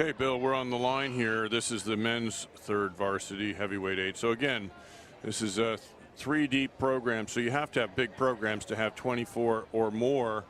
Okay, Bill, we're on the line here. This is the men's third varsity heavyweight 8. So again, this is a 3 deep program. So you have to have big programs to have 24 or more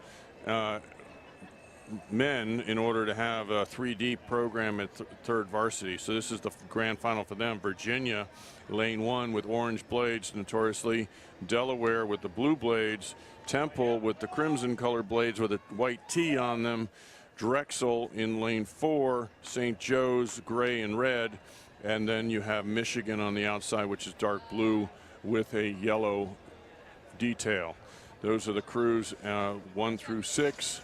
men in order to have a 3 deep program at third varsity. So this is the grand final for them. Virginia, lane 1 with orange blades, notoriously. Delaware with the blue blades. Temple with the crimson color blades with a white T on them. Drexel in lane 4, St. Joe's gray and red, and then you have Michigan on the outside, which is dark blue with a yellow detail. Those are the crews 1 through 6,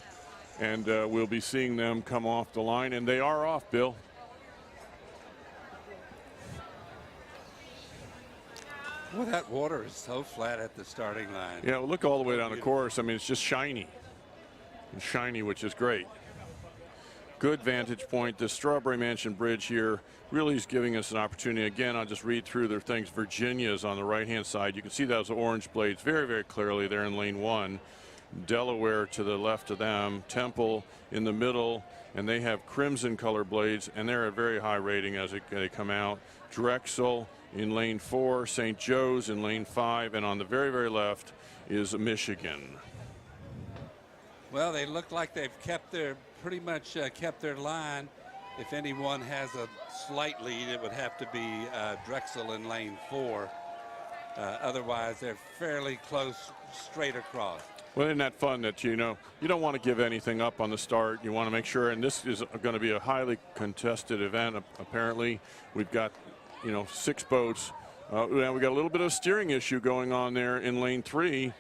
and we'll be seeing them come off the line, and they are off, Bill. Well, that water is so flat at the starting line. Yeah, well, look all the way down the course. I mean, it's just shiny. It's shiny, which is great. Good vantage point. The Strawberry Mansion Bridge here really is giving us an opportunity. Again, I'll just read through their things. Virginia is on the right-hand side. You can see those orange blades very, very clearly there in lane 1. Delaware to the left of them. Temple in the middle, and they have crimson color blades, and they're a very high rating as they come out. Drexel in lane 4, St. Joe's in lane 5, and on the very, very left is Michigan. Well, they look like they've kept their pretty much kept their line. If anyone has a slight lead, it would have to be Drexel in lane 4. Otherwise, they're fairly close straight across. Well, isn't that fun that, you know, you don't want to give anything up on the start. You want to make sure, and this is going to be a highly contested event. Apparently, we've got, you know, 6 boats. We got a little bit of a steering issue going on there in lane 3.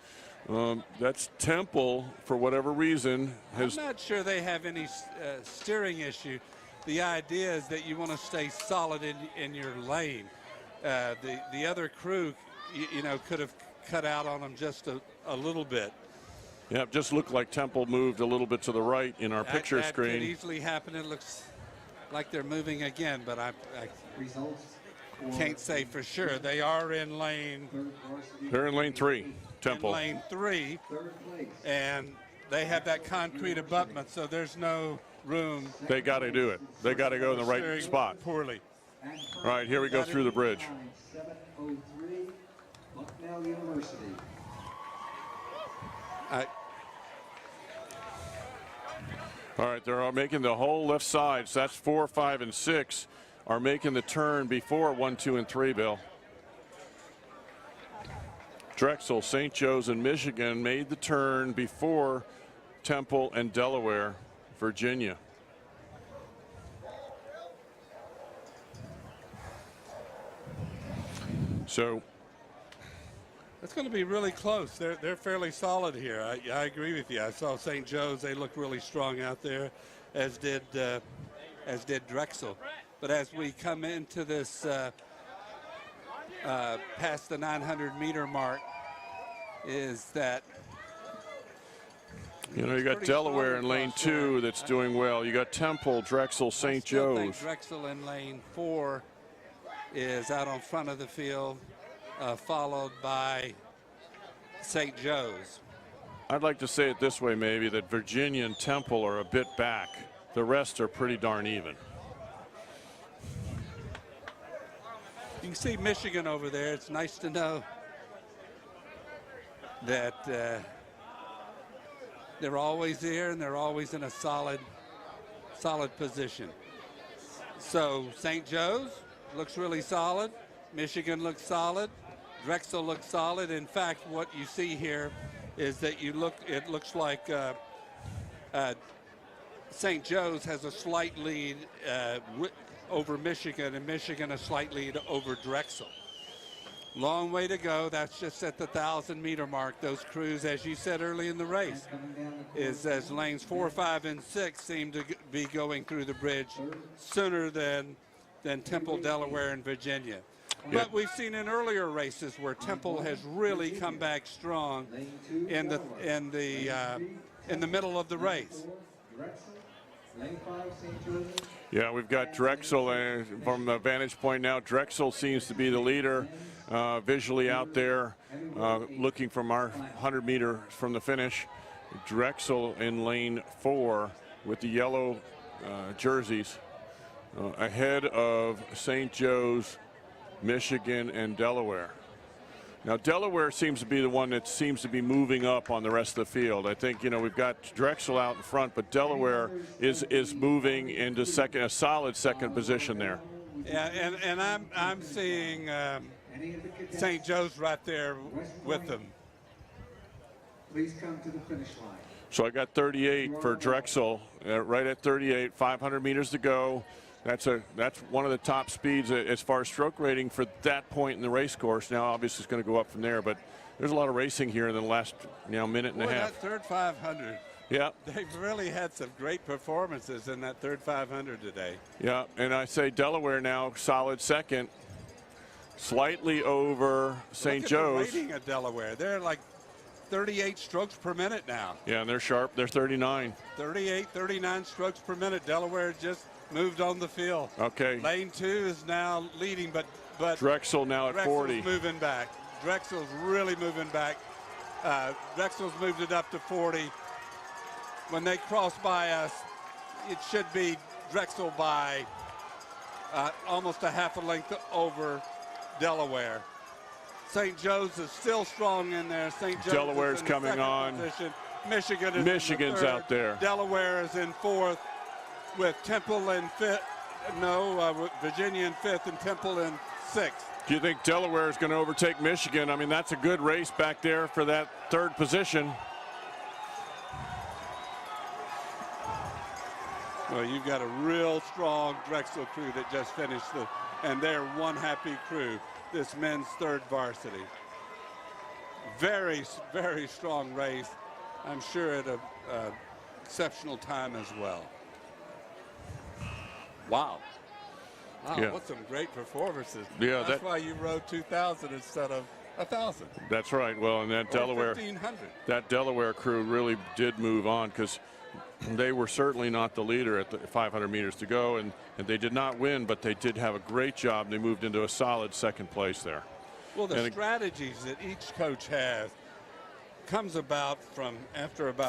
That's Temple, for whatever reason, has. I'm not sure they have any steering issue. The idea is that you want to stay solid in your lane. The other crew, you know, could have cut out on them just a little bit. Yeah, it just looked like Temple moved a little bit to the right in our picture screen. That could easily happen. It looks like they're moving again, but I can't say for sure. They are in lane. They're in lane 3. Temple. In lane 3, and they have that concrete abutment, so there's no room. They got to do it. They got to go in the right spot. Poorly. All right, here we go through the bridge. 703, Bucknell University. All right, they're making the whole left side. So that's 4, 5, and 6 are making the turn before 1, 2, and 3, Bill. Drexel, St. Joe's, and Michigan made the turn before Temple and Delaware, Virginia. So it's going to be really close. They're fairly solid here. I agree with you. I saw St. Joe's. They looked really strong out there, as did Drexel. But as we come into this past the 900-meter mark, is that, you know, you got Delaware in lane 2 that's doing well. You got Temple, Drexel, St. Joe's. I think Drexel in lane 4 is out on front of the field, followed by St. Joe's. I'd like to say it this way, maybe, that Virginia and Temple are a bit back. The rest are pretty darn even. You can see Michigan over there. It's nice to know that they're always there and they're always in a solid position. So St. Joe's looks really solid. Michigan looks solid. Drexel looks solid. In fact, what you see here is that it looks like St. Joe's has a slight lead over Michigan, and Michigan a slight lead over Drexel. Long way to go. That's just at the 1,000-meter mark. Those crews, as you said early in the race, is as lanes 4, 5, and 6 seem to be going through the bridge sooner than Temple, Delaware, and Virginia. But we've seen in earlier races where Temple has really come back strong in the middle of the race. Yeah, we've got Drexel from the vantage point now. Drexel seems to be the leader visually out there, looking from our 100 meter from the finish. Drexel in lane 4 with the yellow jerseys. ahead of St. Joe's, Michigan, and Delaware. Now, Delaware seems to be the one that seems to be moving up on the rest of the field. I think, you know, we've got Drexel out in front, but Delaware is moving into a solid second position there. Yeah, and I'm seeing St. Joe's right there with them. Please come to the finish line. So I got 38 for Drexel, right at 38, 500 meters to go. That's one of the top speeds as far as stroke rating for that point in the race course. Now, obviously, it's going to go up from there, but there's a lot of racing here in the last minute and a half. That third 500. Yeah. They've really had some great performances in that third 500 today. Yeah, and I say Delaware now solid second, slightly over St. Joe's. The rating of Delaware, they're like 38 strokes per minute now. Yeah, and they're sharp. They're 39. 38, 39 strokes per minute. Delaware just moved on the field. Okay. Lane 2 is now leading, but Drexel now at 40. Drexel's moving back. Drexel's really moving back. Drexel's moved it up to 40. When they cross by us, it should be Drexel by almost a half a length over Delaware. St. Joe's is still strong in there. St. Joe's Delaware's is in coming on. position. Michigan is Michigan's in the third. out there. Delaware is in fourth with Temple in fifth. No, Virginia in fifth and Temple in sixth. Do you think Delaware is going to overtake Michigan? I mean, that's a good race back there for that third position. Well, you've got a real strong Drexel crew that just finished and they're one happy crew. This men's third varsity. Very, very strong race. I'm sure at a exceptional time as well. Wow. Wow, Yeah. what some great performances. Yeah, that's why you rode 2,000 instead of 1,000. That's right. Well, and that Delaware, 1,500. that Delaware crew really did move on because they were certainly not the leader at the 500 meters to go, and they did not win, but they did have a great job. They moved into a solid second place there. Well, the strategies that each coach has comes about from after about